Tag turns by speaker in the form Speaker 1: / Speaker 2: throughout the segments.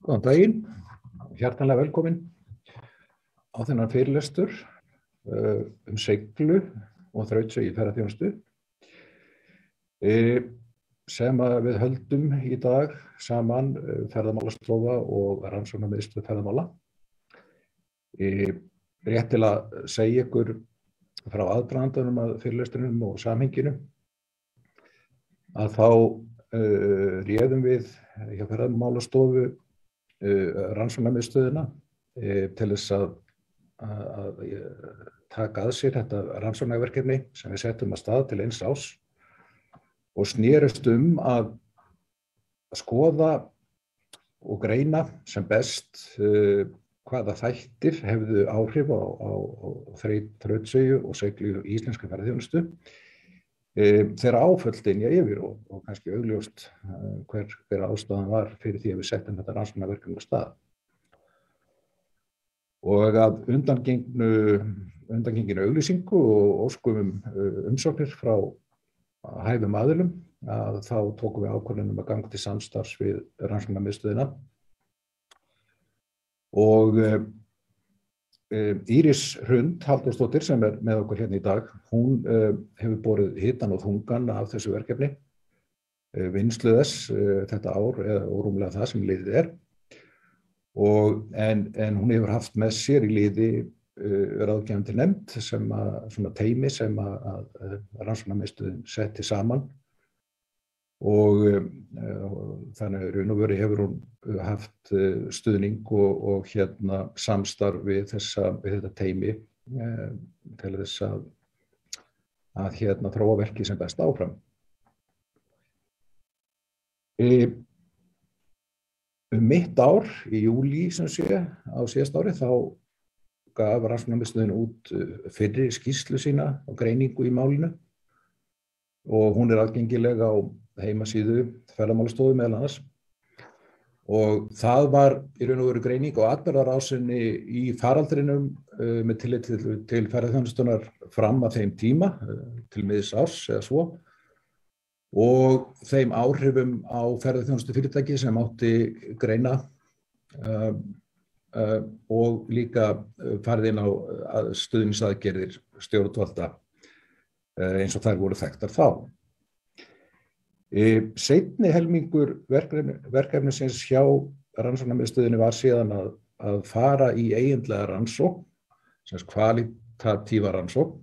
Speaker 1: Góðan daginn, hjartanlega velkomin á þennan fyrirlestur seiglu og þrautseigju í ferðaþjónustu sem við höldum í dag saman Ferðamálastofa og Rannsóknarmiðstöð ferðamála. Rétt til að segja ykkur frá aðdragandanum að fyrirlestrinum og samhenginu að þá réðum við hjá Ferðamálastofu Rannsóknarmiðstöðina til þess að taka að sér þetta rannsóknarverkefni sem við settum af stað til 1 árs og snerist að skoða og greina sem best hvaða þættir hefðu áhrif á þrautseigju og seiglu í íslenskri ferðaþjónustu þegar áföll dynja yfir og kannski augljóst hver ástæðan var fyrir því að við settum þetta rannsóknarverkefni af stað. Og að undangenginu auglýsingu og óskum umsóknir frá hæfum aðilum að þá tókum við ákvörðun að ganga til samstarfs við Rannsóknarmiðstöðina og Íris Hrund Halldórsdóttir sem með okkur hérna í dag, hún hefur borið hitann og þungan af þessu verkefni, vinnslu þess þetta ár og rúmlega það sem liðið en hún hefur haft með sér í liði ráðgefandi nefnd sem svona teymi sem að Rannsóknarmiðstöðin setti saman og þannig raun og veru hefur hún haft stuðning og samstarf við þetta teymi til þess að þróa verkið sem best áfram. Mitt ár í júlí sem sé á síðasta ári þá gaf Rannsóknarmiðstöðin út fyrri skýrslu sína og greiningu í málinu og hún aðgengileg á heimasíðu Ferðamálastofu meðal annars og það var í raun og veru greining á atburðarásinni í faraldrinum með tilliti til ferðaþjónustunnar fram að þeim tíma til miðs árs eða svo og þeim áhrifum á ferðaþjónustufyrirtæki sem átti greina og líka farið inn á stuðningsaðgerðir stjórnvalda eins og þær voru þekktar þá. Seinni helmingur verkefnisins hjá Rannsóknarmiðstöðinni var síðan að fara í eiginlega rannsókn, sem kvalitatíva rannsókn,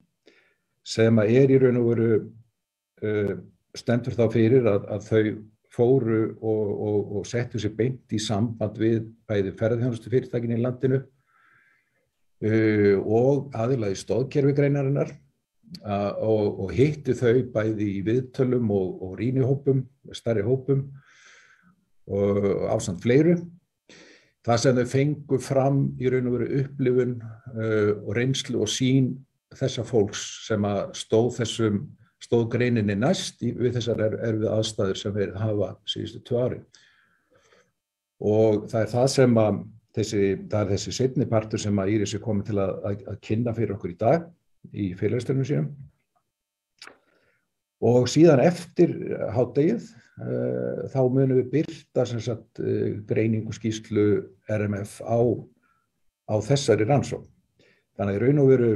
Speaker 1: sem í raun og veru stendur þá fyrir að þau fóru og settu sig beint í samband við bæði ferðaþjónustufyrirtækin í landinu og aðila í stoðkerfigreinarinnar og hittu þau bæði í viðtölum og rýnihópum, stærri hópum og ásamt fleiru. Það sem þau fengu fram í raun og veru upplifun og reynslu og sýn þessa fólks sem stóð greininni næst við þessar erfiðu aðstæður sem við hafa síðustu 2 árin. Og það það sem þessi seinni partur sem Íris komin til að kynna fyrir okkur í dag í fyrirlestrinum sínum. Og síðan eftir hádegið þá munum við birta greiningu skýrslu RMF á þessari rannsókn. Þannig í raun og veru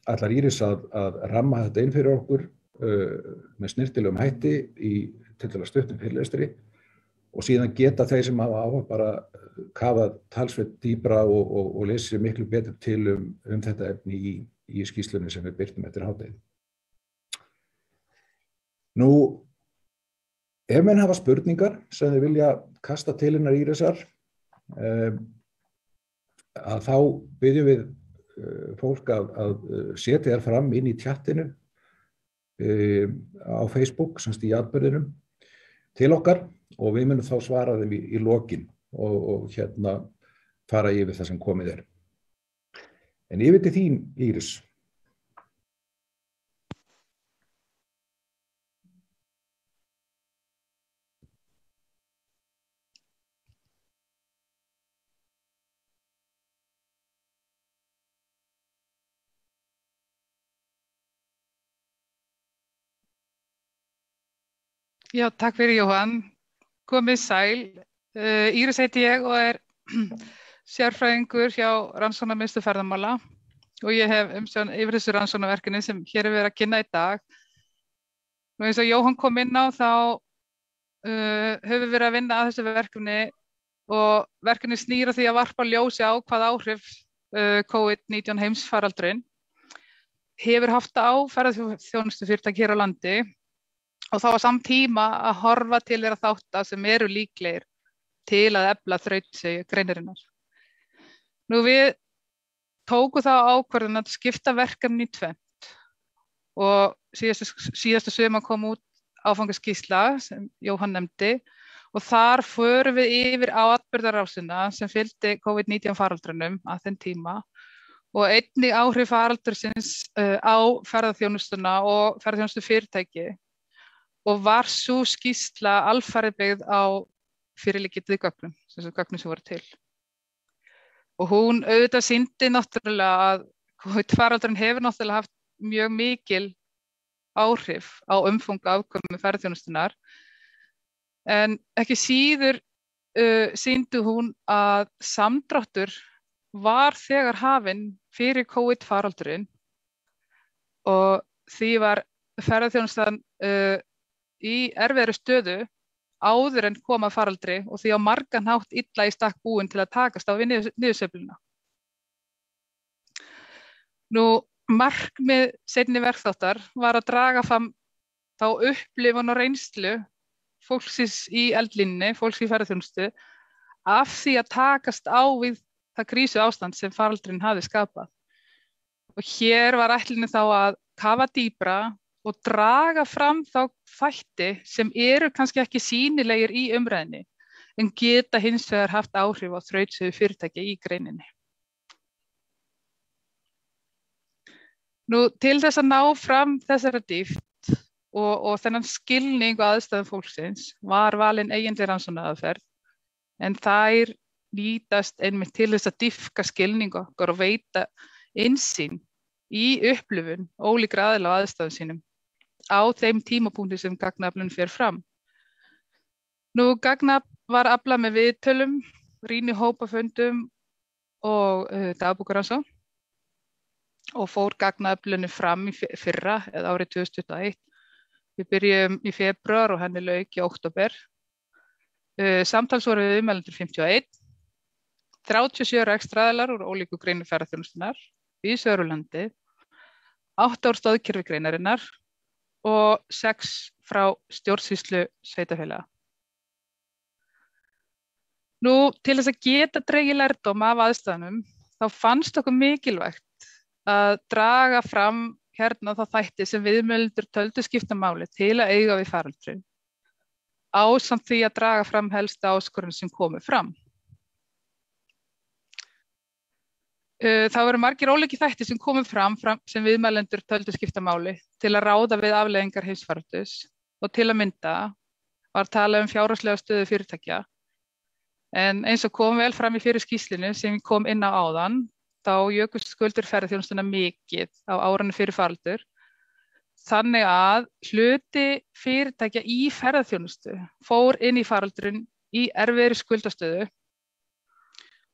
Speaker 1: ætlar Íris að ramma þetta inn fyrir okkur með snyrtilegum hætti í tiltölulega stuttum fyrirlestri og síðan geta þeir sem hafa áhuga bara kafað talsvert dýpra og lesið miklu betur til þetta efni í skýrslunni sem við birtum eftir hádegið. Nú, ef menn hafa spurningar sem þeir vilja kasta til hennar Írisar, að þá biðjum við fólk að setja þær fram inn í tjattinu á Facebook, semst í atburðinum, til okkar og við munum þá svara þeim í lokin og fara yfir það sem komið En yfir til þín, Íris.
Speaker 2: Já, takk fyrir Jóhann. Komið sæl. Íris heiti ég og sérfræðingur hjá Rannsóknarmiðstöð ferðamála og ég hef umsjón yfir þessu rannsóknarverkefni sem hér verið að kynna í dag. Og eins og Jóhann kom inn á þá höfum við verið að vinna að þessu verkefni og verkefni snýr að því að varpa ljósi á hvað áhrif COVID-19 heimsfaraldurinn hefur haft á ferðaþjónustufyrirtæki hér á landi og þá á saman tíma að horfa til þeirra þátta sem eru líklegir til að efla þrautseigju greinarinnar. Nú við tókum þá ákvörðun að skipta verkefni í tvennt og síðasta sumar kom út áfangaskýrsla sem Jóhann nefndi og þar förum við yfir á atburðarásina sem fylgdi COVID-19 faraldrinum að þeim tíma og einnig áhrif faraldursins á ferðaþjónustuna og ferðaþjónustufyrirtæki og var sú skýrsla alfarið byggð á fyrirliggjandi gögnum, þessum gögnum sem voru til. Og hún auðvitað sýndi náttúrulega að COVID-faraldurinn hefur náttúrulega haft mjög mikil áhrif á umfang afkomu ferðaþjónustunnar en ekki síður sýndi hún að samdráttur var þegar hafinn fyrir COVID-faraldurinn og því var ferðaþjónustan í erfiðri stöðu áður en kom að faraldri og því á margan hátt illa í stakk búin til að takast á við niðursveifluna. Nú, markmið seinni verkþáttar var að draga fram þá upplifun og reynslu fólksins í eldlínunni, fólks í ferðaþjónustu, af því að takast á við það krísuástand sem faraldurinn hafði skapað. Og hér var ætlunin þá að kafa dýpra og draga fram þá þætti sem eru kannski ekki sýnilegir í umræðinni en geta hins vegar haft áhrif á þrautseigju fyrirtæki í greininni. Nú, til þess að ná fram þessara dýpt og þennan skilning og aðstæðum fólksins var valin eiginleg rannsóknaraðferð en þær nýtast einmitt til þess að dýpka skilning okkar og veita innsýn í upplifun ólíkra aðila á aðstæðum sínum á þeim tímapunkti sem gagnaöflun fer fram. Nú, gagnaöfl var aflað með viðtölum, rýnihópafundum og dagbókarannsókn og fór gagnaöflunni fram í fyrra eða árið 2021. Við byrjum í febrúar og henni lauk í október. Samtals voru við viðmælendur 51, 37 rekstraraðilar úr ólíku greinum ferðaþjónustunnar víðs vegar um landið, 8 úr stoðkerfi greinarinnar og 6 frá stjórnsýslu sveitarfélaga. Nú, til þess að geta dregið lærdóm af aðstæðunum, þá fannst okkur mikilvægt að draga fram hérna þá þætti sem viðmælendur töldu skipta máli til að eiga við faraldurinn, ásamt því að draga fram helsta áskorun sem komu fram. Það voru margir ólíkir þættir sem komu fram sem viðmælendur töldu skipta máli til að ráða við afleiðingar heimsfaraldurs og til að mynda var talað um fjárhagslega stöðu fyrirtækja. En eins og kom vel fram í fyrir skýrslunni sem kom inn á áðan, þá jukust skuldir ferðaþjónustuna mikið á árunum fyrir faraldur. Þannig að hluti fyrirtækja í ferðaþjónustu fór inn í faraldurinn í erfiðri skuldastöðu.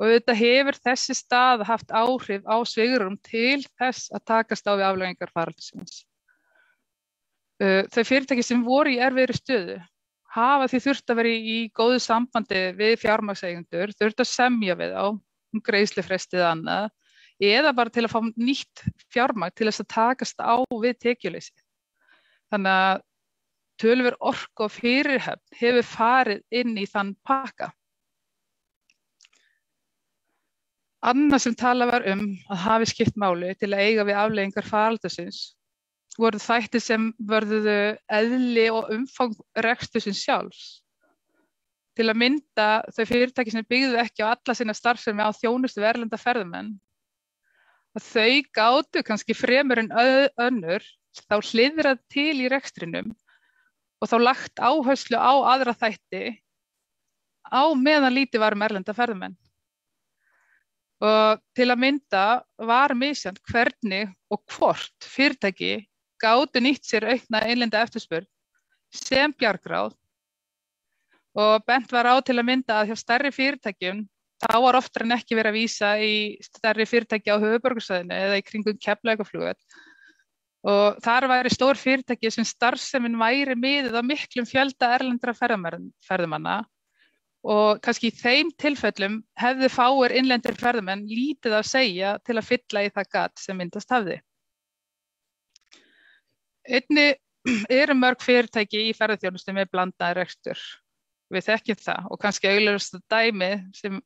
Speaker 2: Og þetta hefur þessi staða haft áhrif á svigrúm til þess að takast á við afleiðingar faraldursins. Þau fyrirtæki sem voru í erfiðri stöðu hafa því þurft að vera í góðu sambandi við fjármagnseigendur, þurft að semja við á greiðslufresti eða annað, eða bara til að fá nýtt fjármagn til þess að takast á við tekjuleysi. Þannig að töluverð orka og fyrirhöfn hefur farið inn í þann pakka. Annað sem talað var að hafi skipt máli til að eiga við afleiðingar faraldursins voru þættir sem vörðuðu eðli og umfang rekstursins sjálfs. Til að mynda þau fyrirtæki sem byggðu ekki á alla sína starfsemi á þjónustu við erlenda ferðamenn, að þau gátu kannski fremur en önnur þá hliðrað til í rekstrinum og þá lagt áherslu á aðra þætti á meðan lítið var erlenda ferðamenn. Og til að mynda var misjafnt hvernig og hvort fyrirtæki gátu nýtt sér aukna innlenda eftirspurn sem bjargráð og bent var á til að mynda að hjá stærri fyrirtækjum þá var oftar en ekki verið að vísa í stærri fyrirtæki á höfuðborgarsvæðinu eða í kringum Keflavíkurflugvöll. Og þar væri stór fyrirtæki sem starfsemin væri miðuð á miklum fjölda erlendra ferðamanna og kannski í þeim tilfellum hefðu fáir innlendir ferðamenn lítið að segja til að fylla í það gat sem myndast hafði. Einnig eru mörg fyrirtæki í ferðaþjónustu með blandaðan rekstur. Við þekkjum það og kannski augljósasta dæmi sem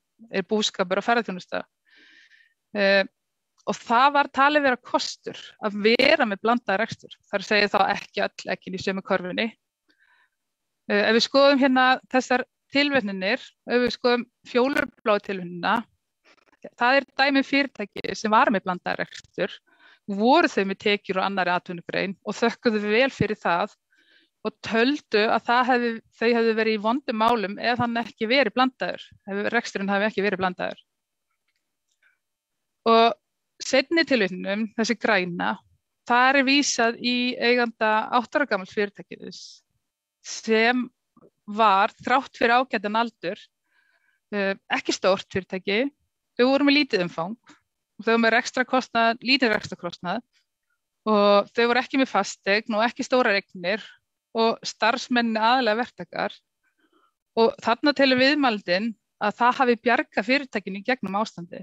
Speaker 2: búskapur og ferðaþjónusta. Og það var talið vera kostur að vera með blandaðan rekstur. Þar segir þá ekki öll ekkin í sömu körfunni. Ef við skoðum hérna þessar tilvitnanir, ef við skoðum fjólubláu tilvitnunina, það dæmi fyrirtæki sem var með blandaðan rekstur, voru þau með tekjur og annarri atvinnugrein og þökkuðu vel fyrir það og töldu að þau hefðu verið í vondum málum ef hann ekki verið blandaður, ef reksturinn hafi ekki verið blandaður. Og seinni tilvitnunum, þessi græna, þar vísað í eiganda 8 ára gamals fyrirtækis sem var þrátt fyrir ágætan aldur, ekki stórt fyrirtæki, þau voru með lítið umfang, þau voru með lítið rekstrarkostnað og þau voru ekki með fasteign og ekki stórar eignir og starfsmenn aðalega verktakar og þarna telur viðmælandinn að það hafi bjargað fyrirtækinu í gegnum ástandi.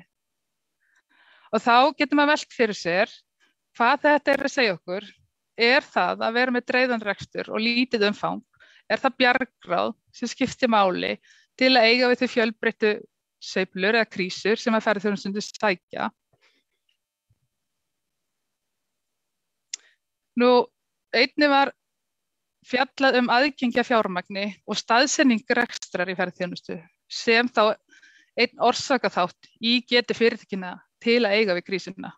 Speaker 2: Og þá getur maður velt fyrir sér hvað þetta að segja okkur. Það að vera með dreifðan rekstur og lítið umfang, það bjargráð sem skiptir máli til að eiga við þau fjölbreyttu sveiflur eða krísur sem að ferðaþjónustunni sækja. Einnig var fjallað aðgengi að fjármagni og staðsetning rekstrar í ferðaþjónustu sem þá einn orsakaþátt í getu fyrirtækjanna til að eiga við krísuna.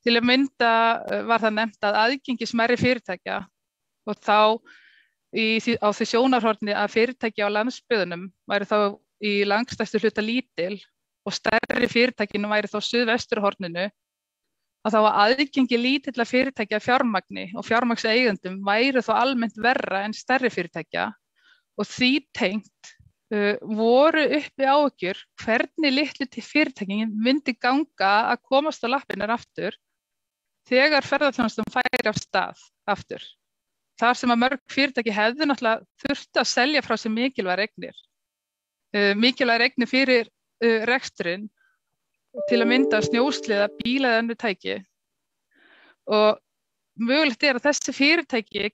Speaker 2: Til að mynda var það nefnt að aðgengi smærri fyrirtækja og þá á því sjónarhorni að fyrirtæki á landsbyggðunum væri þá í langstærstu hluta lítil og stærri fyrirtækinu væri þá suðvesturhorninu, að þá að aðgengi lítilla fyrirtækja fjármagni og fjármagnseigendum væri þá almennt verra en stærri fyrirtækja og því tengt voru uppi áhyggjur hvernig litlu til fyrirtækin myndi ganga að komast á lappirnar aftur þegar ferðaþjónustan færi af stað aftur. Þar sem að mörg fyrirtæki hefðu náttúrulega þurft að selja frá sér mikilvægar eignir. Mikilvægar eignir fyrir reksturinn til að mynda snjósleða, bíla eða önnur tæki. Og mögulegt að þessi fyrirtæki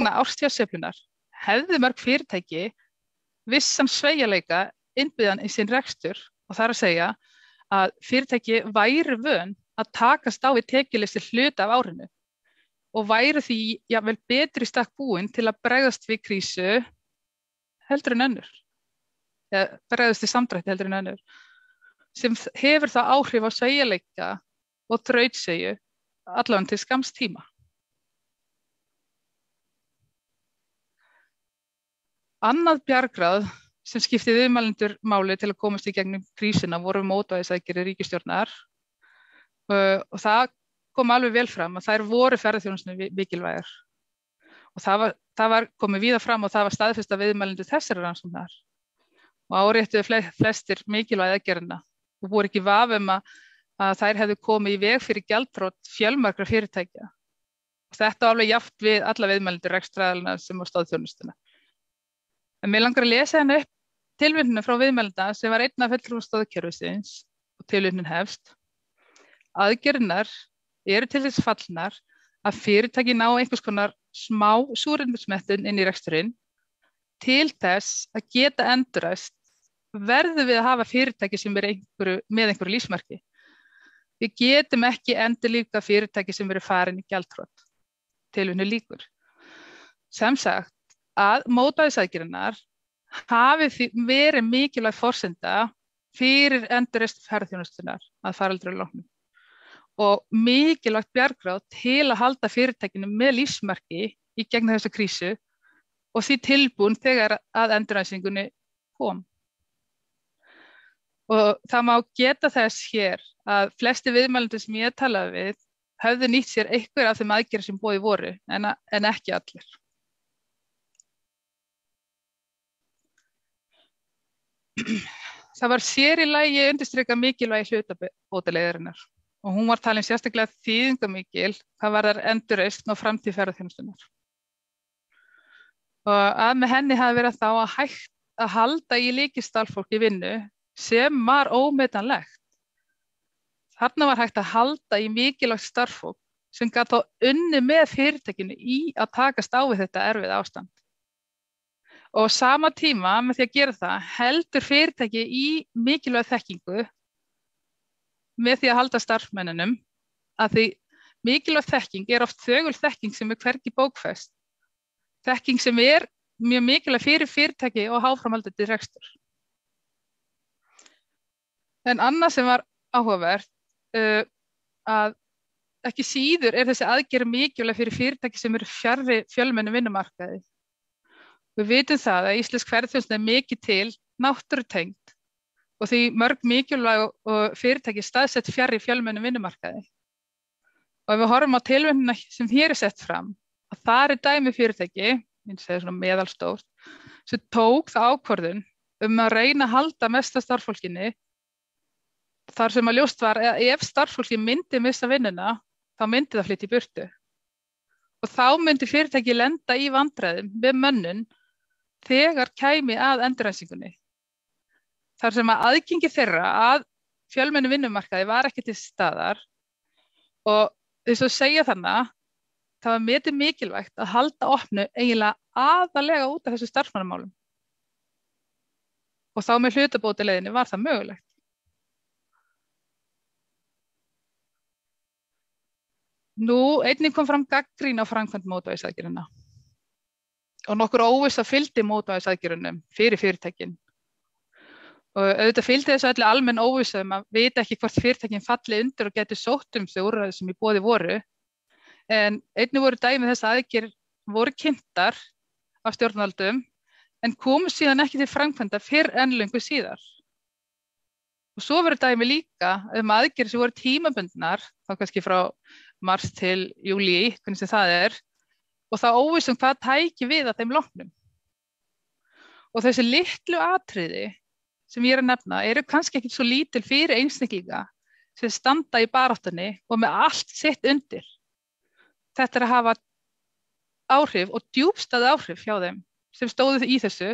Speaker 2: árstíðasveiflunnar hefðu mörg fyrirtæki vissan sveigjanleika innbyggðan í sinn rekstur og það að segja að fyrirtæki væru vön að takast á við tekjulisti hluta af árinu og væru því jafnvel betri í stakk búin til að bregðast við krísu heldur en önnur, eða bregðast við samdrætti heldur en önnur, sem hefur það áhrif á sveigjanleika og þrautseigju allavega til skamms tíma. Annað bjargráð sem skipti viðmælendur máli til að komast í gegnum krísuna voru mótvægisaðgerðir ríkisstjórnar og það kom alveg vel fram að þær voru ferðaþjónustunni mikilvægar og það var komið víða fram og það var staðfest af viðmælendur þessara rannsóknar og áréttuðu flestir mikilvæg aðgerðina og voru ekki vafi að þær hefðu komið í veg fyrir gjaldþrot fjölmargra fyrirtækja og þetta alveg jafnt við alla viðmælendur rekstraraðilana sem á staðþjónustuna. En mér langar að lesa henni upp tilvitnunum frá viðmælanda sem var einn af fulltrúum stoðkerfisins og tilvitnun hefst. Aðgerðirnar eru til þess fallnar að fyrirtæki ná einhvers konar smá súrefnismettun inn í reksturinn. Til þess að geta endurræst verðum við að hafa fyrirtæki sem með einhverju lífsmarki. Við getum ekki endurlífgað fyrirtæki sem eru farin í gjaldþrot. Tilvitnun lýkur. Sem sagt, að mótvægisaðgerðirnar hafi verið mikilvæg forsenda fyrir endurreisn ferðaþjónustunnar að faraldri loknum og mikilvægt bjargráð til að halda fyrirtækinu með lífsmarki í gegnum þessa krísu og því tilbúin þegar að endurhæfingunni kom. Og það má geta þess hér að flesti viðmælendur sem ég talaði við höfðu nýtt sér einhver af þeim aðgerðum sem boðið voru, en ekki allir. Það var sér í lagi undirstrikað mikilvægi hlutabótaleiðarinnar og hún var talin sérstaklega þýðingamikil hvað varðar endurreisn og framtíð ferðaþjónustunnar. Og að með henni hafi verið þá að hægt að halda í lykilstarfsfólk í vinnu sem var ómetanlegt. Þarna var hægt að halda í mikilvægt starfsfólk sem gat þá unnið með fyrirtækinu í að takast á við þetta erfið ástand. Og á sama tíma með því að gera það heldur fyrirtæki í mikilvæg þekkingu með því að halda starfsmönnunum, að því mikilvæg þekking oft þögul þekking sem hvergi bókfest. Þekking sem mjög mikilvæg fyrir fyrirtæki og áframhaldandi rekstur. En annað sem var áhugavert, að ekki síður þessi aðgerð mikilvæg fyrir fyrirtæki sem fjarri fjölmennum vinnumarkaði. Við vitum það að íslensk ferðaþjónusta mikið til náttúrutengd og því mörg mikilvæg fyrirtæki staðsett fjarri fjölmennum vinnumarkaði. Og ef við horfum á tilvinnina sem hér sett fram, að það dæmi fyrirtæki, ég segi svona meðalstórt, sem tók það ákvörðun að reyna að halda mesta starfsfólkinu, þar sem að ljóst var að ef starfsfólki myndi missa vinnuna, þá myndi það flytja í burtu. Og þá myndi fyrirtæki lenda í vandræðum við mönnun þegar kæmi að endurhæfingunni. Þar sem að aðgengi þeirra að fjölmennum vinnumarkaði var ekki til staðar og þess að segja þannig, það var metið mikilvægt að halda opnu eiginlega aðalega út af þessu starfsmannamálum. Og þá með hlutabótaleiðinni var það mögulegt. Nú, einnig kom fram gagnrýni á framkvæmd mótvægisaðgerðanna og nokkur óvissa fylgdi mótvægisaðgerðunum fyrir fyrirtækin. Og auðvitað fylgdi þessu öllu almenn óvissa að vita ekki hvort fyrirtækin falli undir og geti sótt þau úrræði sem í boði voru. En einnig voru dæmi þess að aðgerðir voru kynntar af stjórnvöldum en komu síðan ekki til framkvæmda fyrr en löngu síðar. Og svo voru dæmi líka aðgerðir sem voru tímabundnar, þá kannski frá mars til júlí, hvernig sem það og það óvissum hvað tæki við að þeim loknum. Og þessi litlu atriði sem ég að nefna eru kannski ekki svo lítil fyrir einstaklinga sem standa í baráttunni og með allt sitt undir. Þetta að hafa áhrif og djúpstæð áhrif hjá þeim sem stóðu í þessu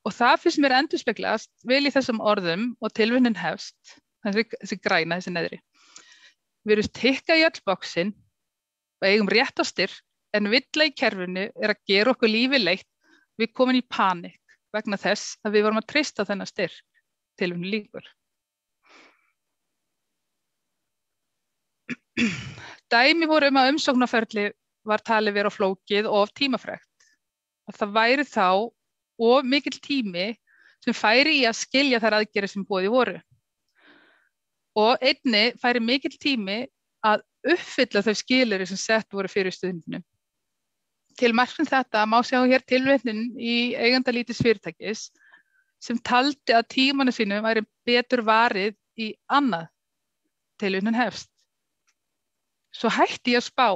Speaker 2: og það finnst mér endurspeglast vel í þessum orðum og tilvinnin hefst, þessi græna, þessi neðri. Við erum tikka í öll boxin og eigum rétt á styrk en villa í kerfinu að gera okkur lífi leitt, við komin í panik vegna þess að við vorum að treysta þennan styrk tilvinni líkur. Dæmi voru að umsóknarferli var talið vera flókið og of tímafrekt. Að það væri þá of mikill tími sem færi í að skilja þær aðgerðir sem boðið voru. Og einnig færi mikill tími að uppfylla þau skilyrði sem sett voru fyrir stuðninginu. Til markmið þetta má sjá hér tilvitnun í eigandalítis fyrirtækis sem taldi að tímanu sínum væri betur varið í annað. Tilvitnun hefst. Svo hætti ég að spá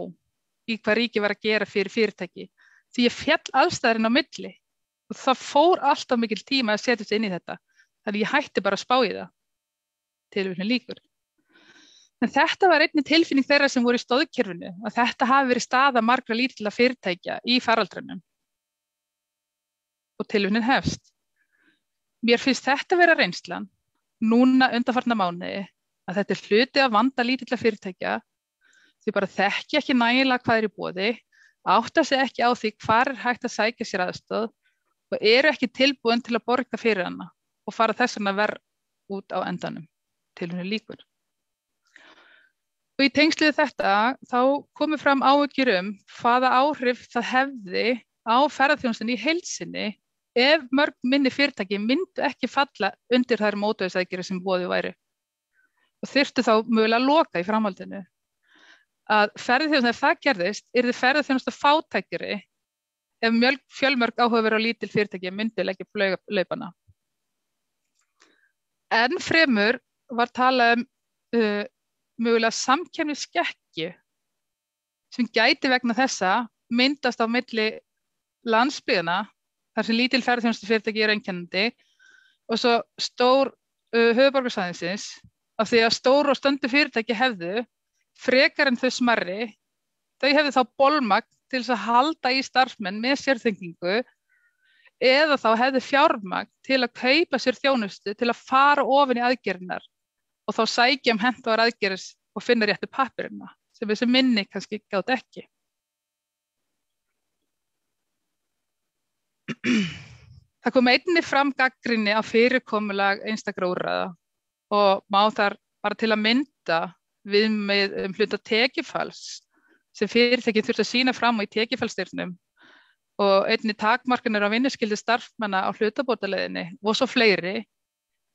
Speaker 2: í hvað ríki var að gera fyrir fyrirtæki því ég féll allstæðarinn á milli og það fór alltaf mikill tíma að setja sig inn í þetta. Þannig ég hætti bara að spá í það. Tilvitnun lýkur. En þetta var einnig tilfinning þeirra sem voru í stoðkerfinu að þetta hafi verið staða margra lítilla fyrirtækja í faraldrinum. Og tilvitnun hefst. Mér finnst þetta vera reynslan, núna undanfarna mánuði, að þetta hluti af vanda lítilla fyrirtækja, því bara þekki ekki nægilega hvað í boði, átta sig ekki á því hvar hægt að sækja sér aðstoð og eru ekki tilbúin til að borga fyrir hana og fara þess vegna verr út á endanum. Tilvitnun lýkur. Og í tengslu þetta þá komu fram áhyggjur hvaða áhrif það hefði á ferðaþjónustunni í heild sinni ef mörg minni fyrirtæki myndu ekki falla undir þær mótvægisaðgerðir sem boðið væri. Og þyrftu þá mögulega að loka í framhaldinu. Að ferðaþjónusta ef það gerðist yrði ferðaþjónusta fátækari ef fjölmörg áhugaverð á lítil fyrirtæki myndu leggja upp laupana. Enn fremur var talað mögulega samkeppnisskekkju sem gæti vegna þessa myndast á milli landsbyggðanna, þar sem lítil ferðaþjónustufyrirtæki eru einkennandi, og svo stór höfuðborgarsvæðisins, af því að stór og stöndu fyrirtæki hefðu, frekar en þau smærri, þau hefðu þá bolmagn til þess að halda í starfsmenn með sérþekkingu, eða þá hefðu fjármagn til að kaupa sér þjónustu til að fara ofan í aðgerðirnar og þá sækja hentugar aðgerðir og finna réttu pappírana, sem þessi minni kannski gátu ekki. Það kom einnig fram gagnrýni á fyrirkomulag einstakra úrræða og má þar bara til að mynda viðmið hluta tekjufalls sem fyrirtækin þurfti að sýna fram í tekjufallsstyrnum og einnig takmarkanir á vinnuskyldu starfsmanna á hlutabótaleiðinni og svo fleiri.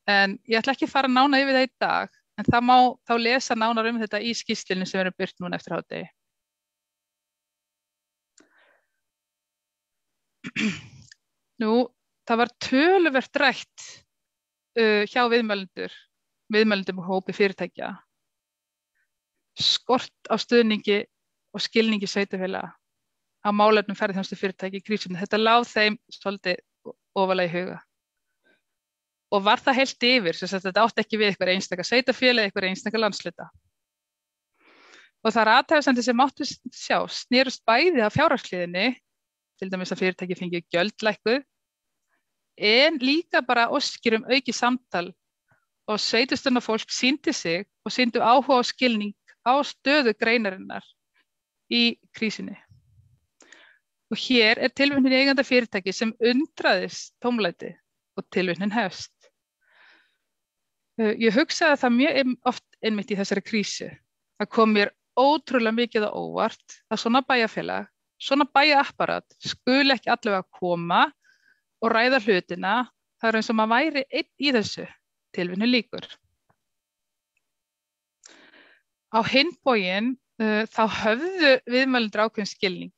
Speaker 2: En ég ætla ekki að fara nánar yfir það í dag, en það má þá lesa nánar þetta í skýrslunni sem verður birt núna eftir hádegi. Nú, það var töluvert rætt hjá viðmælendum og hópi fyrirtækja, skort á stuðningi og skilningi sveitarfélaga á málefnum ferðaþjónustufyrirtækja í krísunni. Þetta lá þeim svolítið ofarlega í huga. Og var það heilt yfir, sem sagt þetta átti ekki við einhverja einstaka sveitarfélag, einhverja einstaka landshluta. Og þar athugasemdir sem máttu sjá snerust bæði af fjárhagshliðinni, til dæmis að fyrirtæki fengi gjöld lækkuð, en líka bara óskir aukið samtal og sveitarstjórnarfólk sýndi sig og sýndu áhuga og skilning á stöðu greinarinnar í krísunni. Og hér tilvitnun í eiganda fyrirtæki sem undraðist tómlæti og tilvitnun hefst. Ég hugsaði það mjög oft einmitt í þessari krísu. Það kom mér ótrúlega mikið á óvart að svona bæjarfélag, svona bæjaapparat skuli ekki allavega koma og ræða hlutina. Það eins og maður væri einn í þessu, tilvitnun lýkur. Á hinn bóginn þá höfðu viðmælendur ákveðinn skilning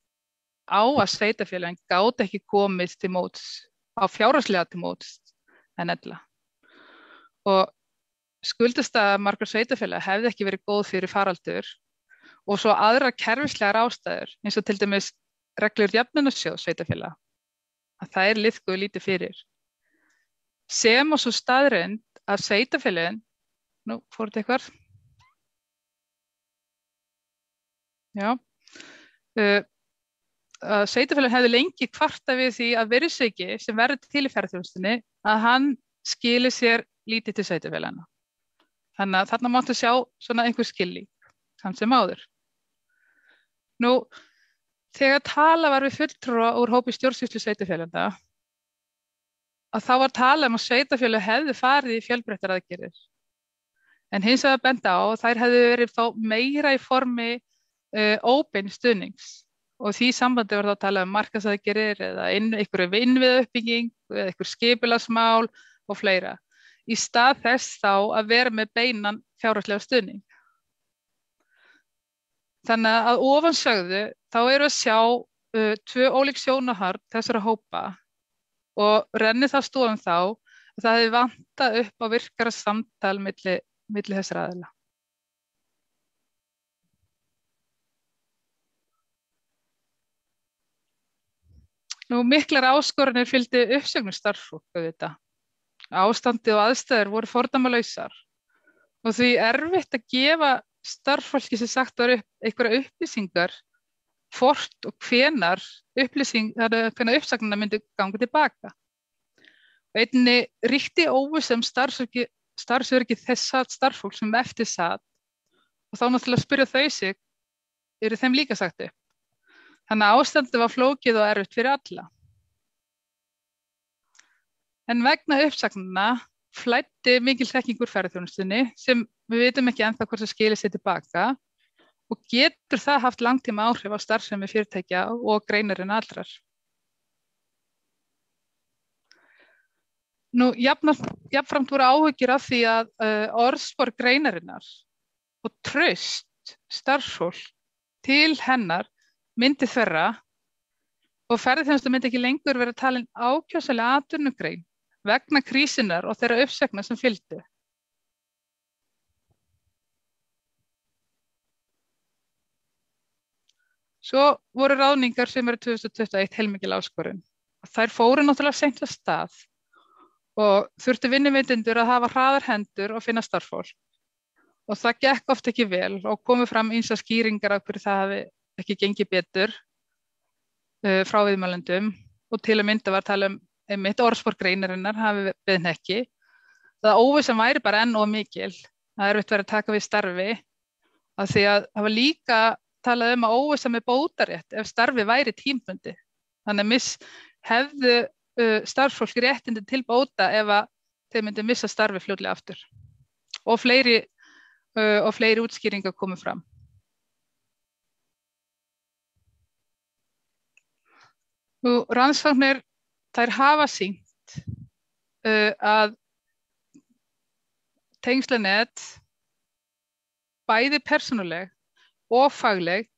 Speaker 2: á að sveitarfélagin gátu ekki komið til móts, á fjárhagslega til móts en ella. Og skuldastaða margra sveitarfélaga hefði ekki verið góð fyrir faraldur og svo aðrar kerfislegar ástæður, eins og til dæmis reglur jöfnunarsjóðs sveitarfélaga, að það liðkuðu lítið fyrir. Sem og svo staðreynd að sveitarfélagin, nú fór þetta eitthvað, að sveitarfélagin hefði lengi kvartað við því að virðisauki sem verður til í ferðaþjónustunni að hann skili sér lítið til sveitarfélagina. Þannig að þarna máttu sjá svona einhver skilning, samt sem áður. Nú, þegar talað var við fulltrúa úr hópi stjórnsýslu sveitarfélagana, að þá var talað að sveitarfélag hefði farið í fjölbreyttar aðgerðir. En hins vegar benda á að þær hefðu verið þá meira í formi óbein stuðnings. Og því sambandi var þá að tala markaðsaðgerðir eða einhverju innviðauppbygging eða einhver skipulagsmál og fleira. Í stað þess þá að vera með beinan fjárhagslega stuðning. Þannig að ofansögðu þá eru að sjá tvö ólík sjónarhorn þessara hópa og renni það stoðum þá að það hefði vantað upp á virkara samtal milli þessara aðila. Nú, miklar áskoranir fylgdi uppsögnum starfsfólk auðvitað. Ástandið og aðstæður voru fordæmalausar og því erfitt að gefa starfsfólki sem sagt var einhverja upplýsingar hvort og hvenær uppsagnirnar myndu ganga tilbaka. Og einnig ríkti óvissa starfsöryggi þessa starfsfólk sem eftir sat og þá náttúrulega spyrja þau sig, eru þeim líka sagt upp? Þannig að ástandið var flókið og erfitt fyrir alla. En vegna uppsagnanna flæddi mikil þekking úr ferðaþjónustunni sem við vitum ekki ennþá hvort það skilir sér tilbaka og getur það haft langtíma áhrif á starfsemi fyrirtækja og greinarinn allrar. Nú, jafnframt voru áhyggjur af því að orðspor greinarinnar og traust starfsfólk til hennar myndi þverra og ferðaþjónusta myndi ekki lengur vera talin ákjósanleg atvinnugrein vegna krísunnar og þeirra uppsagna sem fylgdu. Svo voru ráðningar sumarið 2021 heilmikil áskorun. Þær fóru náttúrulega seint af stað og þurftu vinnuveitendur að hafa hraðar hendur og finna starfsfólk. Og það gekk oft ekki vel og komu fram ýmsar skýringar af hverju það hafi ekki gengið betur frá viðmælendum og til að mynda var tala einmitt orðspor greinarinnar hafi beðin ekki. Það óvissan væri bara enn of mikil. Það er erfitt verið að taka við starfi af því að það var líka talað að óvissa með bótarétt ef starfi væri tímabundið. Þannig að hefðu starfsfólk réttindi til bóta ef að þeir myndi missa starfi fljótlega aftur. Og fleiri útskýringar komu fram. Rannsóknir þær hafa sýnt að tengslanet bæði persónuleg og fagleg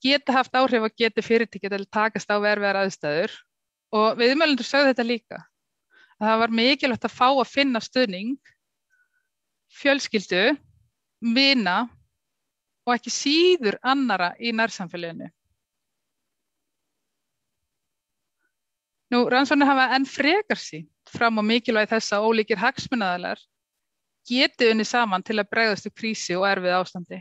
Speaker 2: geta haft áhrif að geta fyrirtæki til að takast á erfiðar aðstæður og viðmælendur sögðu þetta líka. Að það var mikilvægt að fá að finna stuðning, fjölskyldu, vina og ekki síður annara í nærsamfélaginu. Rannsóknir hafa enn frekar sýnt fram á mikilvægi þess að ólíkir hagsmunaaðilar geti unnið saman til að bregðast við krísu og erfið ástandi.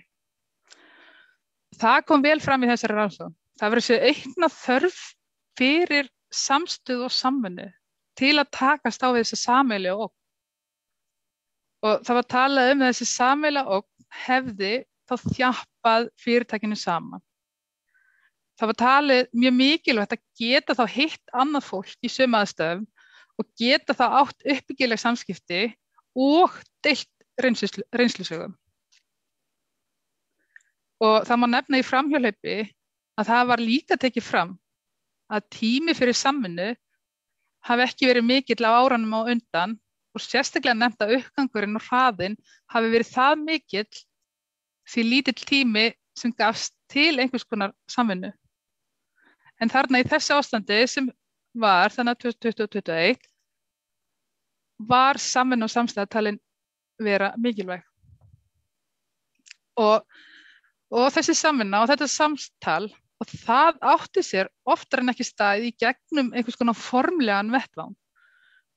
Speaker 2: Það kom vel fram í þessari rannsókn. Það verður sér aukna þörf fyrir samstöðu og samvinnu til að takast á við þessi sameiginlegu ógn. Og það var talað þessi sameiginlega ógn hefði þá þjappað fyrirtækinu saman. Það var talið mjög mikilvægt að geta þá hitt annað fólk í sömu aðstæðum og geta þá átt uppbyggileg samskipti og deilt reynslusögum. Og það má nefna í framhjáhlaupi að það var líka tekið fram að tími fyrir samvinnu hafi ekki verið mikill á árunum á undan og sérstaklega nefnt að uppgangurinn og hraðinn hafi verið það mikill því lítill tími sem gafst til einhvers konar samvinnu. En þarna í þessu ástandi sem var þannig að 2021 var samvinna og samstæða talin vera mikilvæg. Og þessi samvinna og þetta samtal og það átti sér oftar en ekki stað í gegnum einhvers konar formlegan vettvang,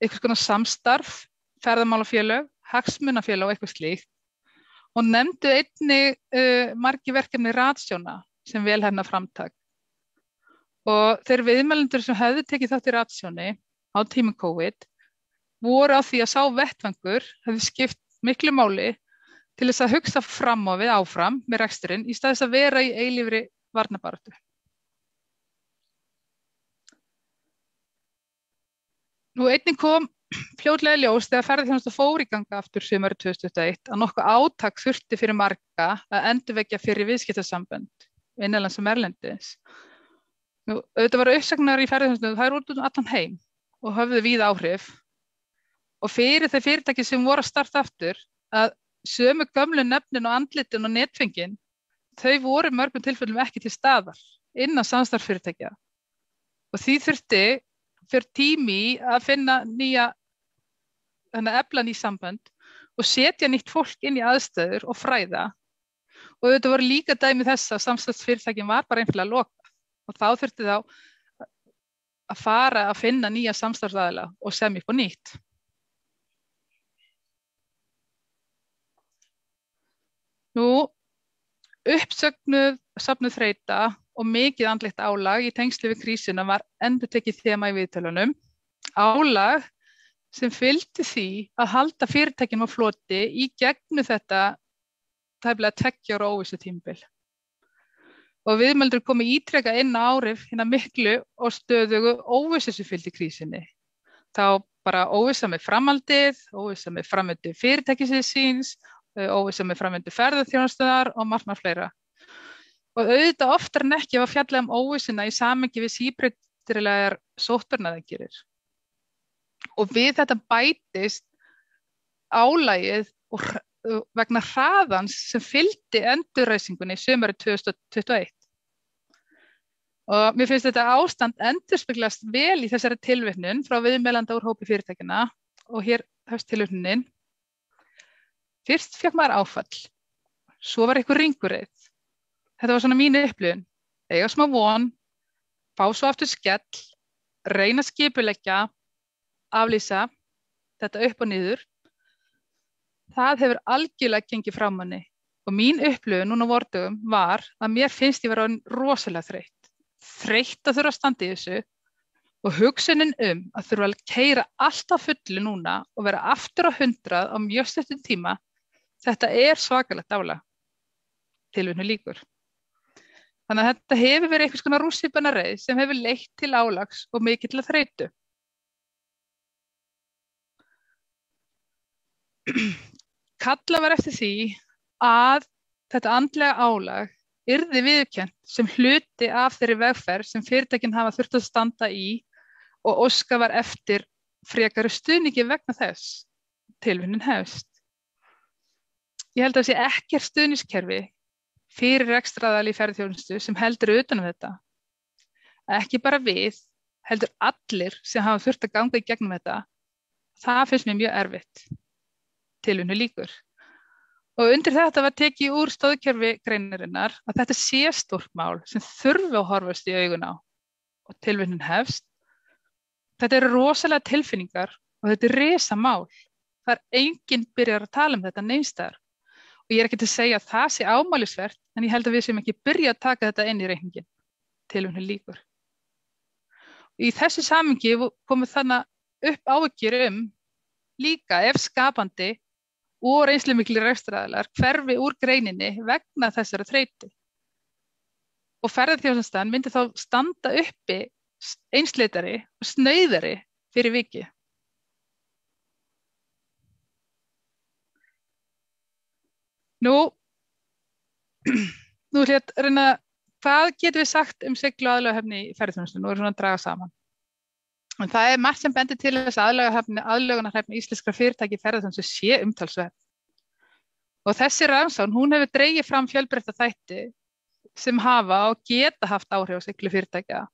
Speaker 2: einhvers konar samstarf, ferðamálafélög, hagsmunafélög og eitthvað slíkt og nefndu einnig margir verkefni ratsjóna sem velhæfna framtak. Og þeir viðmælendur sem hefðu tekið þátt í ratsjóni á tíma COVID voru á því að sá vettvangur hefði skipt miklu máli til þess að hugsa fram á við áfram með reksturinn í stað þess að vera í eilífri varnarbaráttu. Einnig kom fljótlega í ljós þegar ferðaþjónusta fór í ganga aftur sumarið 2021 að nokkuð átak þurfti fyrir marga að endurvekja fyrir viðskiptasambönd innanlands og erlendis. Auðvitað voru uppsagnar í ferðaþjónustu, það út allan heim og höfðu víða áhrif. Og fyrir þeir fyrirtæki sem voru að starta aftur að sömu gömlu nöfnin og andlitin og netfengin, þau voru mörgum tilfellum ekki til staðar innan samstarfsfyrirtækja. Og því þurfti fyrir tími að finna efla ný sambönd og setja nýtt fólk inn í aðstæður og fræða. Og þetta voru líka dæmi þess að samstarfsfyrirtækin var bara einfaldlega að loka. Og þá þurfti þá að fara að finna nýja samstarfsaðila og semja upp á nýtt. Uppsögnuð, safnuð þreyta og mikið andlegt álag í tengsli við krísuna var endurtekið þema í viðtölunum. Álag sem fylgdi því að halda fyrirtækjum á floti í gegnum þetta tæplega 2 ára óvissutímabil. Og viðmældur komu ítrekað inn á áhrif hinna miklu og stöðugu óvissu sem fylgdi krísunni. Þá bara óvissa með framhaldið, óvissa með framvindu fyrirtækisins síns, óvissa með framvindu ferðaþjónustunnar og margt fleira. Og auðvitað oftar en ekki var fjallað óvissuna í samhengi við síbreytilegar sóttvarnaaðgerðir. Og við þetta bætist álagið og vegna hraðans sem fylgdi endurræsingunni sumarið 2021. Og mér finnst þetta ástand endurspeglast vel í þessari tilvitnun frá viðmælanda úr hópi fyrirtækjanna og hér hefst tilvitnunin. Fyrst fékk maður áfall, svo var eitthvað ringurreið. Þetta var svona mín upplifun. Eiga smá von, fá svo aftur skell, reyna að skipuleggja, aflýsa, þetta upp og niður. Það hefur algjörlega gengið frá manni og mín upplifun núna á vordögum var að mér finnst ég vera rosalega þreytt. Þreytt að þurfa að standa í þessu og hugsunin að þurfa að keyra allt á fullu núna og vera aftur á 100 á mjög stuttum tíma, þetta svakalegt álag. Tilvitnun lýkur. Þannig að þetta hefur verið einhvers konar rússíbanareið sem hefur leitt til álags og mikillar þreytu. Kallað var eftir því að þetta andlega álag yrði viðurkennt sem hluti af þeirri vegferð sem fyrirtækin hafa þurft að standa í og óska var eftir frekari stuðningi vegna þess. Tilvitnun hefst. Ég held að það sé ekkert stuðningskerfi fyrir rekstraraðila í ferðaþjónustu sem heldur utan um þetta. Ekki bara við, heldur allir sem hafa þurft að ganga í gegnum þetta. Það finnst mér mjög erfitt. Tilvitnun lýkur. Og undir þetta var tekið úr stoðkerfi greinarinnar að þetta sé stórt mál sem þurfi að horfast í augun á. Og tilvitnun hefst. Þetta rosalega tilfinningar og þetta risa mál. Það enginn byrjar að tala um þetta neins staðar. Og ég ekki til að segja að það sé ámælisvert, en ég held að við séum ekki byrja að taka þetta inn í reikningin. Tilvitnun lýkur. Í þessu samhengi komu þannig upp áhyggjur líka ef skapandi og reynslumiklir rekstraraðilar hverfi úr greininni vegna þessara þreytu. Og ferðaþjónustan myndi þá standa uppi einsleitari og snauðari fyrir vikið. Nú ætla ég að reyna, hvað getum við sagt siglu- og aðlögunarhæfni í ferðaþjónustu? Nú svona að draga saman. En það margt sem bendir til þess að aðlögunarhæfni íslenskra fyrirtæki í ferðaþjónustu sé umtalsverð. Og þessi rannsókn, hún hefur dregið fram fjölbreytta þætti sem hafa og geta haft áhrif á siglu fyrirtækja.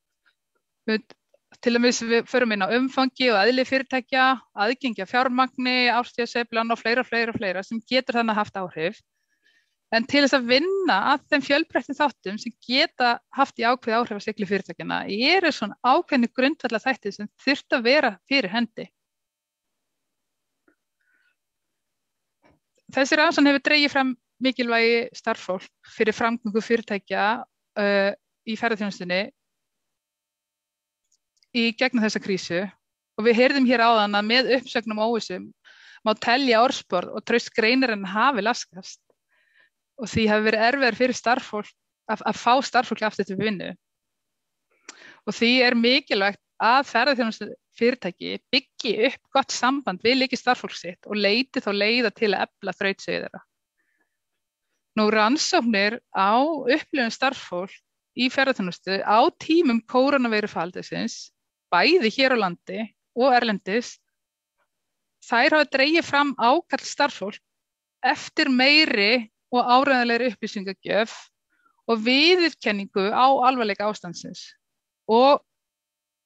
Speaker 2: Til að við förum inn á umfangi og eðli fyrirtækja, aðgengi að fjármagni, árstíðasveiflan og fleira sem getur þannig haft áhrif. En til þess að vinna að þeim fjölbreyttum þáttum sem geta haft í ákveði áhrif á siglu fyrirtækjana svona ákveðni grundvallar þættir sem þurft að vera fyrir hendi. Þessi rannsókn hefur dregið fram mikilvægi starffólk fyrir framgöngu fyrirtækja í ferðaþjónustunni í gegnum þessa krísu og við heyrðum hér áðan að með uppsögnum og óvissum má telja orðspor og traust greinarinnar hafi laskast. Og því hafi verið erfiðar fyrir starffólk að fá starffólk aftur til vinnu. Og því mikilvægt að ferðaþjónustu fyrirtæki byggi upp gott samband við starffólk sitt og leiti þá leiða til að efla þrautseigju þeirra. Nú rannsóknir á upplifun starffólk í ferðaþjónustu á tímum kórónuveirufaraldursins, bæði hér á landi og erlendis, þær hafa dregið fram ákall starffólk eftir meiri og áreiðanlegri upplýsingagjöf og viðurkenningu á alvarleika ástandsins og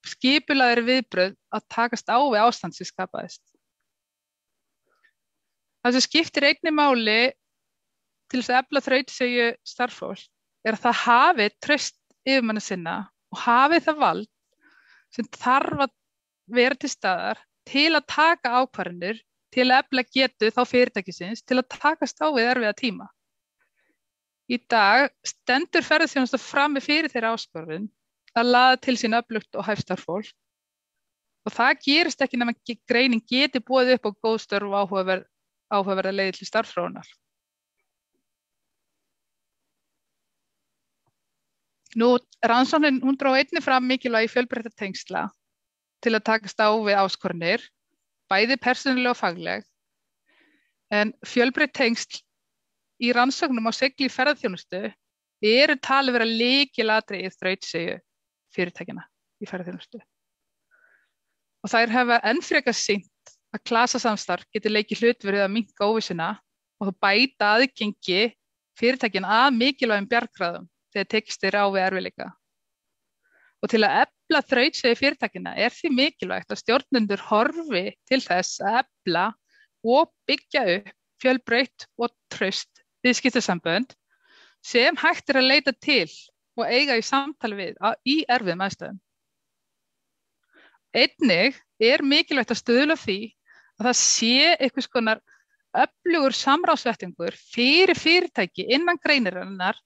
Speaker 2: skipulagðri viðbrögð að takast á við ástand sem skapaðist. Það sem skiptir einnig máli til þess að efla þrautseigju starffólks að það hafi traust yfirmanna sinna og hafi það vald sem þarf að vera til staðar til að taka ákvarðanir, til að efla getu þá fyrirtækisins til að takast á við erfiða tíma. Í dag stendur ferðaþjónusta frammi fyrir þeirra áskorun að laða til sín öflugt og hæft starffólk og það gerist ekki nema greinin geti boðið upp á góð störf og áhugaverða leiðir til starfsþróunar. Nú, rannsóknin hún dró einnig fram mikilvægi fjölbreyttra tengsla til að takast á við áskorunir, bæði persónuleg og fagleg, en fjölbreytt tengsl í rannsóknum á sigli í ferðaþjónustu talið vera lykilatriði í þrautseigju fyrirtækjanna í ferðaþjónustu. Og þær hafa enn frekar sýnt að klasasamstarf getur leikið hlutverið að minnka óvissuna og þá bæta aðgengi fyrirtækjanna að mikilvægum bjargráðum þegar tekist á við erfiðleika. Og til að efla þrautseigju fyrirtækjanna því mikilvægt að stjórnendur horfi til þess að efla og byggja upp fjölbreytt og traust viðskiptasambönd sem hægt að leita til og eiga í samtali við í erfiðum aðstæðum. Einnig mikilvægt að stuðla að því að það sé einhvers konar öflugur samráðsvettvangur fyrir fyrirtæki innan greinarinnar,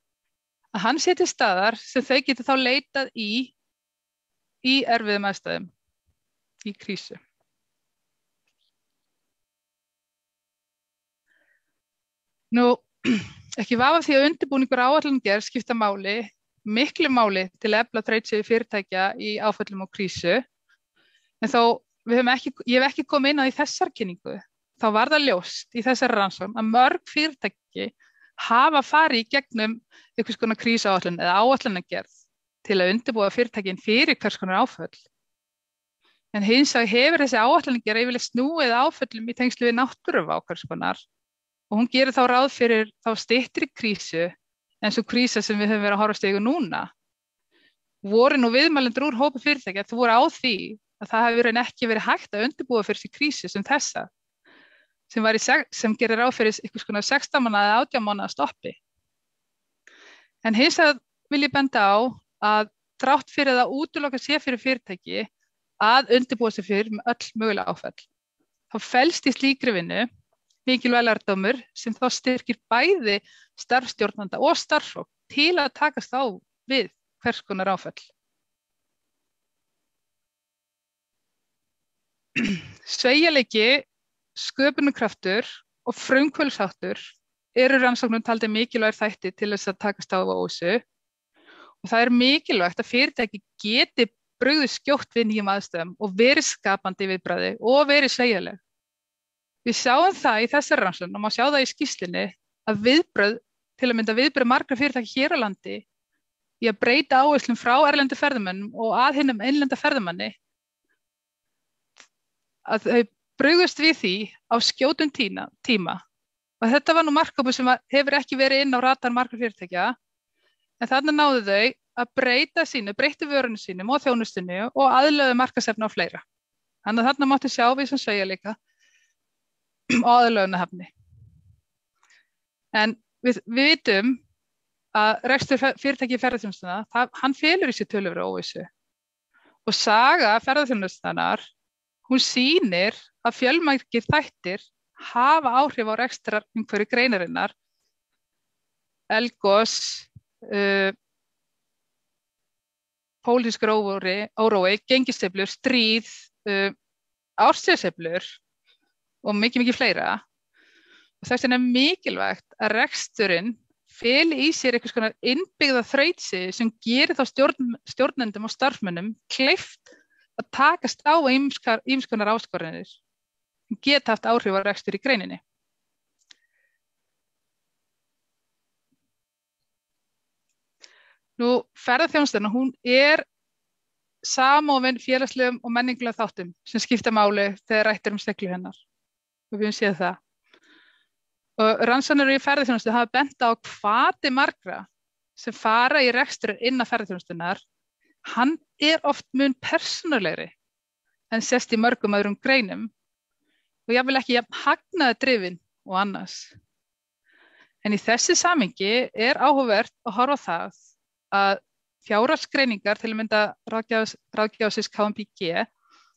Speaker 2: að hann sé til staðar sem þau geti þá leitað í erfiðum aðstæðum, í krísu. Nú, ekki vafa því að undirbúningur áætlanagerð skipta máli, miklu máli til að efla þrautseigju fyrirtækja í áföllum og krísu, en þó ég hef ekki komið inn á í þessar kynningu, þá var það ljóst í þessari rannsókn að mörg fyrirtæki hafa farið í gegnum einhvers konar krísuáætlun eða áætlanagerð til að undirbúa fyrirtækin fyrir hvers konar áföll. En hins vegar hefur þessi áætlanagerð yfirleitt snúið áföllum í tengslu við náttúruvá hvers konar og hún gerir þá ráð fyrir þá styttri krísu en svo krísa sem við höfum verið að horfast í augu núna. Voru nú viðmælendur úr hópi fyrirtækja þú voru á því að það hefur ekki verið hægt að undirbúa fyrir þessi krísu sem þessa, sem gerir ráð fyrir einhvers konar 16 mánaða eða 18 mánaða stoppi. En hins vegar vil ég benda á að þrátt fyrir að útiloka sé fyrir fyrirtæki að undirbúa sig fyrir með öll mögulega áföll. Þá felst í slíkri vinnu mikilvægur lærdómur sem þá styrkir bæði starfsstjórnanda og starfsfólk til að takast á við hvers konar áföll. Sveigjanleiki, sköpunarkraftur og frumkvöðlsháttur eru rannsóknum taldir mikilvægir þættir til þess að takast á við óvissu og það mikilvægt að fyrirtæki geti brugðist skjótt við nýjum aðstæðum og verið skapandi viðbragði og verið sveigjanleg. Við sjáum það í þessari rannsókn og má sjá það í skýrslunni að viðbrögð, til að mynda viðbrögð margra fyrirtæki hér á landi í að breyta áherslum frá erlendu ferðamönnum og að hinum innlenda ferðamanni, að þau brugðust við því á skjótum tíma. Og þetta var nú markhópur sem hefur ekki verið inn á radar margra fyrirtækja, en þarna náðu þau að breyta vörunum sínum og þjónustunni og aðlögu markaðsefni á fleira. Þannig að þarna mátti sjá við sem sveigjanleika og aðlögunarhæfni. En við vitum að rekstur fyrirtæki í ferðaþjónustuna, hann felur í sér töluverða óvissu. Og saga ferðaþjónustunnar, hún sýnir að fjölmargir þættir hafa áhrif á rekstrarumhverfi greinarinnar, eldgos, pólitískur órói, gengissveiflur, stríð, árstíðasveiflur og mikið fleira. Og þess vegna mikilvægt að reksturinn feli í sér einhvers konar innbyggða þrautseigju sem gerir þá stjórnendum og starfsmönnum kleift að takast á ýmiss konar áskoranir sem geta haft áhrif á rekstur í greininni. Nú, ferðaþjónustan, hún samofin félagslegum og menningulegum þáttum sem skipta máli þegar rætt siglu hennar. Og við höfum séð það. Og rannsóknir í ferðaþjónustu hafa bent á hvati margra sem fara í rekstur innan ferðaþjónustunnar, hann oft mun persónulegri en sést í mörgum öðrum greinum og jafnvel ekki jafn hagnaðardrifinn og annars. En í þessi samhengi áhugavert að horfa á það að fjárhagsgreiningar til að mynda ráðgjafsins KMBG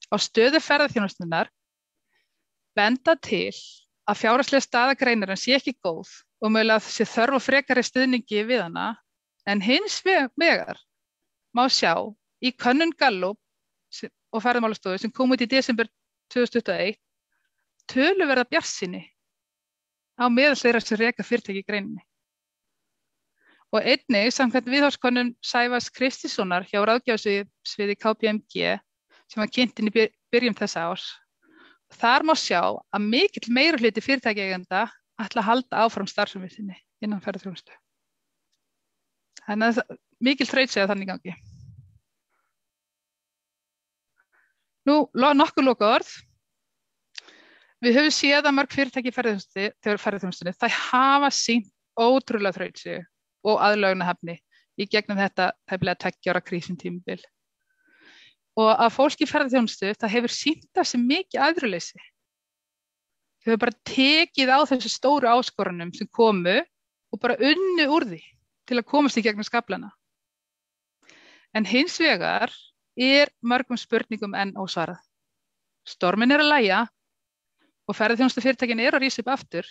Speaker 2: á stöðu ferðaþjónustunnar benda til að fjárhagslega staða greinarins sé ekki góð og mögulega sé þörf á frekari stuðningi við hana, en hins vegar má sjá í könnun Gallup og ferðamálastofu sem kom út í desember 2021 töluverða bjartsýni á meðal þeirra sem reka fyrirtæki í greininni. Og einnig samkvæmt viðhorfskönnun Sævars Kristinssonar hjá ráðgjafarsviði KPMG sem var kynnt inn í byrjun þessa árs. Þar má sjá að mikill meirihluti fyrirtækjaeigenda ætla að halda áfram starfsemi sinni innan ferðaþjónustu. Þannig að mikil þrautseigja þannig gangi. Nú, nokkur lokaorð. Við höfum séð að mörg fyrirtæki í ferðaþjónustunni, þau hafa sýnt ótrúlega þrautseigju og aðlögunarhæfni í gegnum þetta tæplega 2 ára krísutímabil. Og að fólk í ferðaþjónustu, það hefur sýnt af sig mikið æðruleysi. Þau hefur bara tekið á þessu stóru áskorunum sem komu og bara unnu úr því til að komast í gegnum skaflana. En hins vegar mörgum spurningum enn ósvarað. Storminn að lægja og ferðaþjónustufyrirtækin að rísa upp aftur.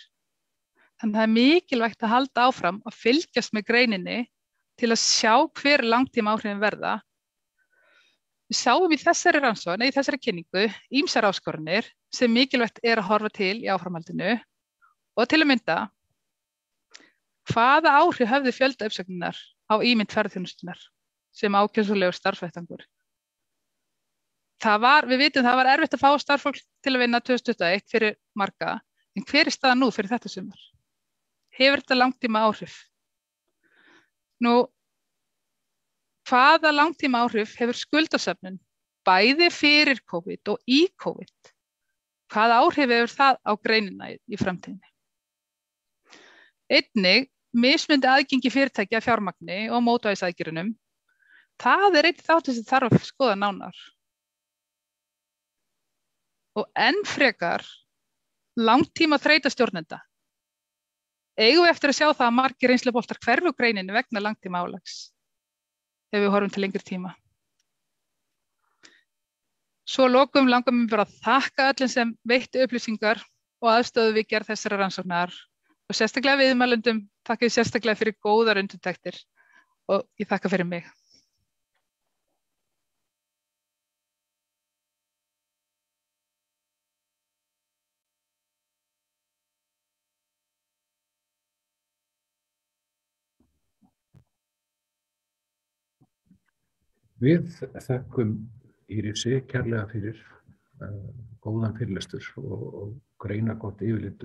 Speaker 2: Þannig það mikilvægt að halda áfram að fylgjast með greininni til að sjá hver langtíma áhrifin verða. Við sáum í þessari kynningu ýmsar áskoranir sem mikilvægt að horfa til í áframhaldinu og til að mynda hvaða áhrif höfðu fjöldauppsögnunar á ímynd ferðaþjónustunnar sem ákjósanlegur starfsvettvangur. Við vitum það var erfitt að fá starffólk til að vinna 2021 fyrir marga, en hver staðan nú fyrir þetta sumar? Hefur þetta langtíma áhrif? Hvaða langtíma áhrif hefur skuldasöfnun bæði fyrir COVID og í COVID? Hvaða áhrif hefur það á greinina í framtíðinni? Einnig mismunandi aðgengi fyrirtækja að fjármagni og mótvægisaðgerðunum. Það einn þáttur sem þarf að skoða nánar. Og enn frekar langtíma þreyta stjórnenda. Eigum við eftir að sjá það að margir reynsluboltar hverfi úr greininni vegna langtíma álags ef við horfum til lengri tíma. Svo lokum langar mér bara að þakka öllum sem veittu upplýsingar og aðstöðu við gerð þessara rannsóknar og sérstaklega viðmælendum þakka ég sérstaklega fyrir góðar undirtektir og ég þakka fyrir mig.
Speaker 1: Við þakkum Írisi kærlega fyrir góðan fyrirlestur og greinargott yfirlit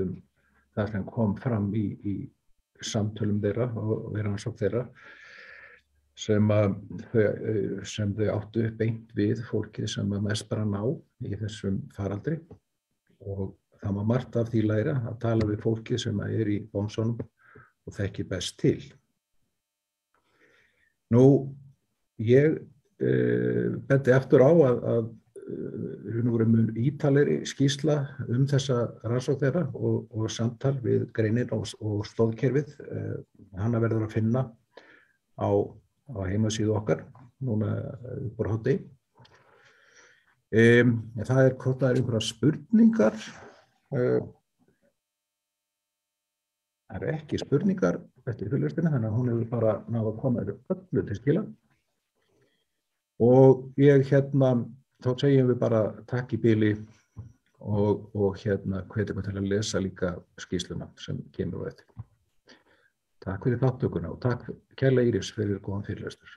Speaker 1: það sem kom fram í samtölum þeirra og rannsókn þeirra sem þau áttu beint við fólkið sem mest brann á í þessum faraldri og það má margt af því læra að tala við fólkið sem í bómsónum og þekkir best til. Ég benti aftur á að mun ítalegri skýrsla þessa rannsókn þeirra og samtal við greinin og stoðkerfið. Hana verður að finna á heimasíðu okkar núna upp úr hádegi. Það hvort það einhverjar spurningar. Það ekki spurningar eftir fyrirlesturinn, þannig að hún hefur bara náð að koma öllu til skila. Og þá segjum við bara takk í bili og hvet ykkur til að lesa líka skýrsluna sem kemur á eftir. Takk fyrir þáttökuna og takk kærlega Íris fyrir góðan fyrirlestur.